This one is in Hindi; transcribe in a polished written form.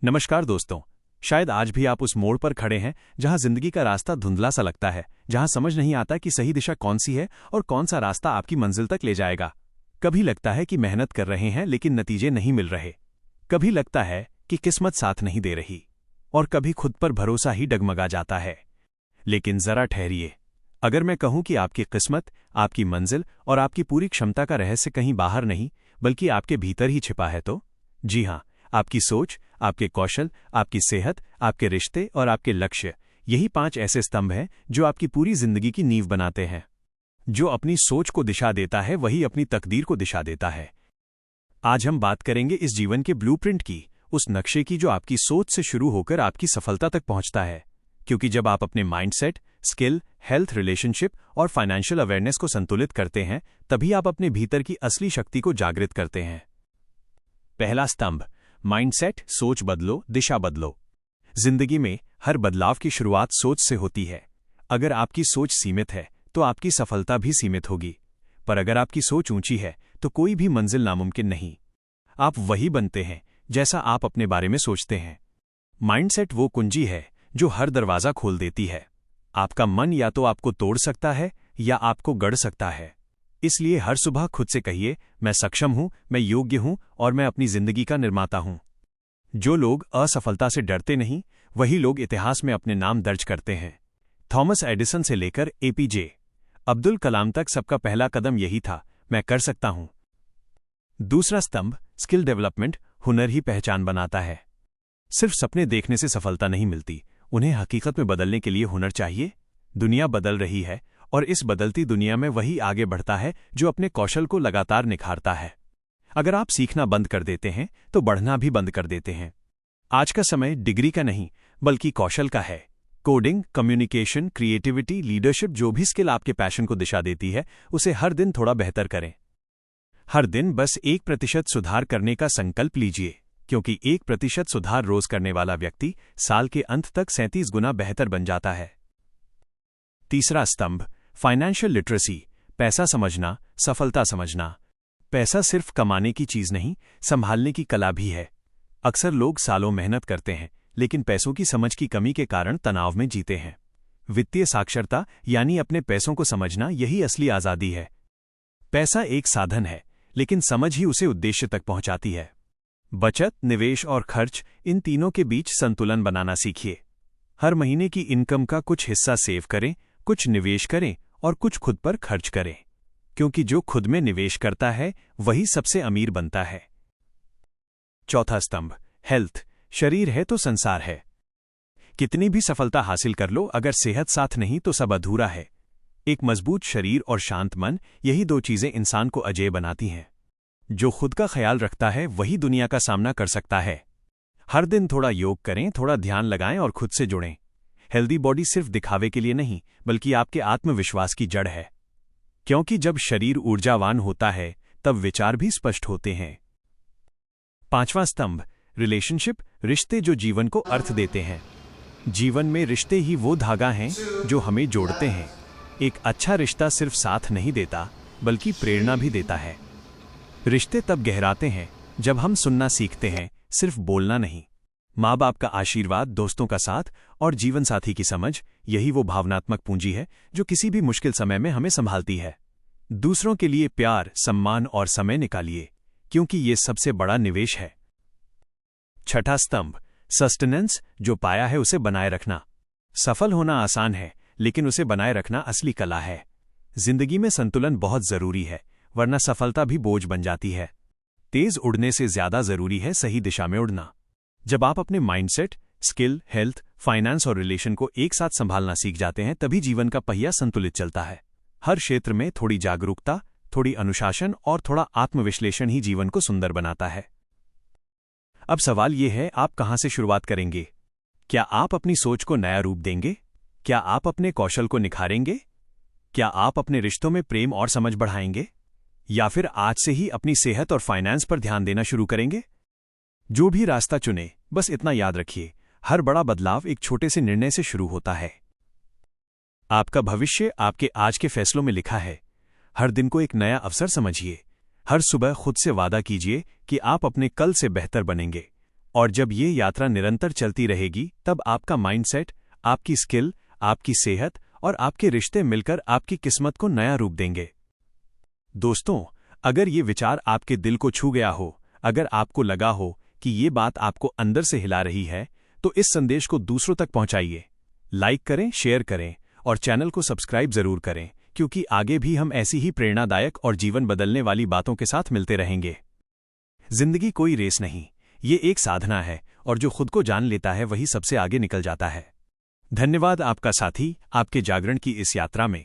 नमस्कार दोस्तों। शायद आज भी आप उस मोड़ पर खड़े हैं जहां जिंदगी का रास्ता धुंधला सा लगता है, जहां समझ नहीं आता कि सही दिशा कौन सी है और कौन सा रास्ता आपकी मंजिल तक ले जाएगा। कभी लगता है कि मेहनत कर रहे हैं लेकिन नतीजे नहीं मिल रहे। कभी लगता है कि किस्मत साथ नहीं दे रही और कभी खुद पर भरोसा ही डगमगा जाता है। लेकिन जरा ठहरिए, अगर मैं कहूं कि आपकी किस्मत, आपकी मंजिल और आपकी पूरी क्षमता का रहस्य कहीं बाहर नहीं बल्कि आपके भीतर ही छिपा है तो जी हां, आपकी सोच, आपके कौशल, आपकी सेहत, आपके रिश्ते और आपके लक्ष्य, यही 5 ऐसे स्तंभ हैं जो आपकी पूरी जिंदगी की नींव बनाते हैं। जो अपनी सोच को दिशा देता है वही अपनी तकदीर को दिशा देता है। आज हम बात करेंगे इस जीवन के ब्लूप्रिंट की, उस नक्शे की जो आपकी सोच से शुरू होकर आपकी सफलता तक पहुंचता है। क्योंकि जब आप अपने माइंडसेट, स्किल, हेल्थ, रिलेशनशिप और फाइनेंशियल अवेयरनेस को संतुलित करते हैं, तभी आप अपने भीतर की असली शक्ति को जागृत करते हैं। पहला स्तंभ, माइंडसेट। सोच बदलो, दिशा बदलो। जिंदगी में हर बदलाव की शुरुआत सोच से होती है। अगर आपकी सोच सीमित है तो आपकी सफलता भी सीमित होगी, पर अगर आपकी सोच ऊंची है तो कोई भी मंजिल नामुमकिन नहीं। आप वही बनते हैं जैसा आप अपने बारे में सोचते हैं। माइंडसेट वो कुंजी है जो हर दरवाजा खोल देती है। आपका मन या तो आपको तोड़ सकता है या आपको गढ़ सकता है। इसलिए हर सुबह खुद से कहिए, मैं सक्षम हूं, मैं योग्य हूं और मैं अपनी जिंदगी का निर्माता हूं। जो लोग असफलता से डरते नहीं, वही लोग इतिहास में अपने नाम दर्ज करते हैं। थॉमस एडिसन से लेकर एपीजे अब्दुल कलाम तक सबका पहला कदम यही था, मैं कर सकता हूं। दूसरा स्तंभ, स्किल डेवलपमेंट। हुनर ही पहचान बनाता है। सिर्फ सपने देखने से सफलता नहीं मिलती, उन्हें हकीकत में बदलने के लिए हुनर चाहिए। दुनिया बदल रही है और इस बदलती दुनिया में वही आगे बढ़ता है जो अपने कौशल को लगातार निखारता है। अगर आप सीखना बंद कर देते हैं तो बढ़ना भी बंद कर देते हैं। आज का समय डिग्री का नहीं बल्कि कौशल का है। कोडिंग, कम्युनिकेशन, क्रिएटिविटी, लीडरशिप, जो भी स्किल आपके पैशन को दिशा देती है, उसे हर दिन थोड़ा बेहतर करें। हर दिन बस 1% सुधार करने का संकल्प लीजिए, क्योंकि 1% सुधार रोज करने वाला व्यक्ति साल के अंत तक 37 गुना बेहतर बन जाता है। तीसरा स्तंभ, फाइनेंशियल लिटरेसी। पैसा समझना, सफलता समझना। पैसा सिर्फ कमाने की चीज नहीं, संभालने की कला भी है। अक्सर लोग सालों मेहनत करते हैं लेकिन पैसों की समझ की कमी के कारण तनाव में जीते हैं। वित्तीय साक्षरता यानी अपने पैसों को समझना, यही असली आजादी है। पैसा एक साधन है लेकिन समझ ही उसे उद्देश्य तक पहुंचाती है। बचत, निवेश और खर्च, इन तीनों के बीच संतुलन बनाना सीखिए। हर महीने की इनकम का कुछ हिस्सा सेव करें, कुछ निवेश करें और कुछ खुद पर खर्च करें, क्योंकि जो खुद में निवेश करता है वही सबसे अमीर बनता है। चौथा स्तंभ, हेल्थ। शरीर है तो संसार है। कितनी भी सफलता हासिल कर लो, अगर सेहत साथ नहीं तो सब अधूरा है। एक मजबूत शरीर और शांत मन, यही 2 चीजें इंसान को अजेय बनाती हैं। जो खुद का ख्याल रखता है वही दुनिया का सामना कर सकता है। हर दिन थोड़ा योग करें, थोड़ा ध्यान लगाएं और खुद से जुड़ें। हेल्दी बॉडी सिर्फ दिखावे के लिए नहीं बल्कि आपके आत्मविश्वास की जड़ है, क्योंकि जब शरीर ऊर्जावान होता है तब विचार भी स्पष्ट होते हैं। पांचवां स्तंभ, रिलेशनशिप। रिश्ते जो जीवन को अर्थ देते हैं। जीवन में रिश्ते ही वो धागा हैं जो हमें जोड़ते हैं। एक अच्छा रिश्ता सिर्फ साथ नहीं देता बल्कि प्रेरणा भी देता है। रिश्ते तब गहराते हैं जब हम सुनना सीखते हैं, सिर्फ बोलना नहीं। माँ बाप का आशीर्वाद, दोस्तों का साथ और जीवन साथी की समझ, यही वो भावनात्मक पूंजी है जो किसी भी मुश्किल समय में हमें संभालती है। दूसरों के लिए प्यार, सम्मान और समय निकालिए, क्योंकि ये सबसे बड़ा निवेश है। छठा स्तंभ, सस्टेनेंस। जो पाया है उसे बनाए रखना। सफल होना आसान है लेकिन उसे बनाए रखना असली कला है। जिंदगी में संतुलन बहुत जरूरी है, वरना सफलता भी बोझ बन जाती है। तेज उड़ने से ज्यादा जरूरी है सही दिशा में उड़ना। जब आप अपने माइंडसेट, स्किल, हेल्थ, फाइनेंस और रिलेशन को एक साथ संभालना सीख जाते हैं, तभी जीवन का पहिया संतुलित चलता है। हर क्षेत्र में थोड़ी जागरूकता, थोड़ी अनुशासन और थोड़ा आत्मविश्लेषण ही जीवन को सुंदर बनाता है। अब सवाल यह है, आप कहां से शुरुआत करेंगे? क्या आप अपनी सोच को नया रूप देंगे? क्या आप अपने कौशल को निखारेंगे? क्या आप अपने रिश्तों में प्रेम और समझ बढ़ाएंगे? या फिर आज से ही अपनी सेहत और फाइनेंस पर ध्यान देना शुरू करेंगे? जो भी रास्ता चुने, बस इतना याद रखिए, हर बड़ा बदलाव एक छोटे से निर्णय से शुरू होता है। आपका भविष्य आपके आज के फैसलों में लिखा है। हर दिन को एक नया अवसर समझिए। हर सुबह खुद से वादा कीजिए कि आप अपने कल से बेहतर बनेंगे। और जब ये यात्रा निरंतर चलती रहेगी तब आपका माइंडसेट, आपकी स्किल, आपकी सेहत और आपके रिश्ते मिलकर आपकी किस्मत को नया रूप देंगे। दोस्तों, अगर ये विचार आपके दिल को छू गया हो, अगर आपको लगा हो कि ये बात आपको अंदर से हिला रही है, तो इस संदेश को दूसरों तक पहुंचाइए। लाइक करें, शेयर करें और चैनल को सब्सक्राइब जरूर करें, क्योंकि आगे भी हम ऐसी ही प्रेरणादायक और जीवन बदलने वाली बातों के साथ मिलते रहेंगे। जिंदगी कोई रेस नहीं, ये एक साधना है और जो खुद को जान लेता है वही सबसे आगे निकल जाता है। धन्यवाद आपका साथी, आपके जागरण की इस यात्रा में।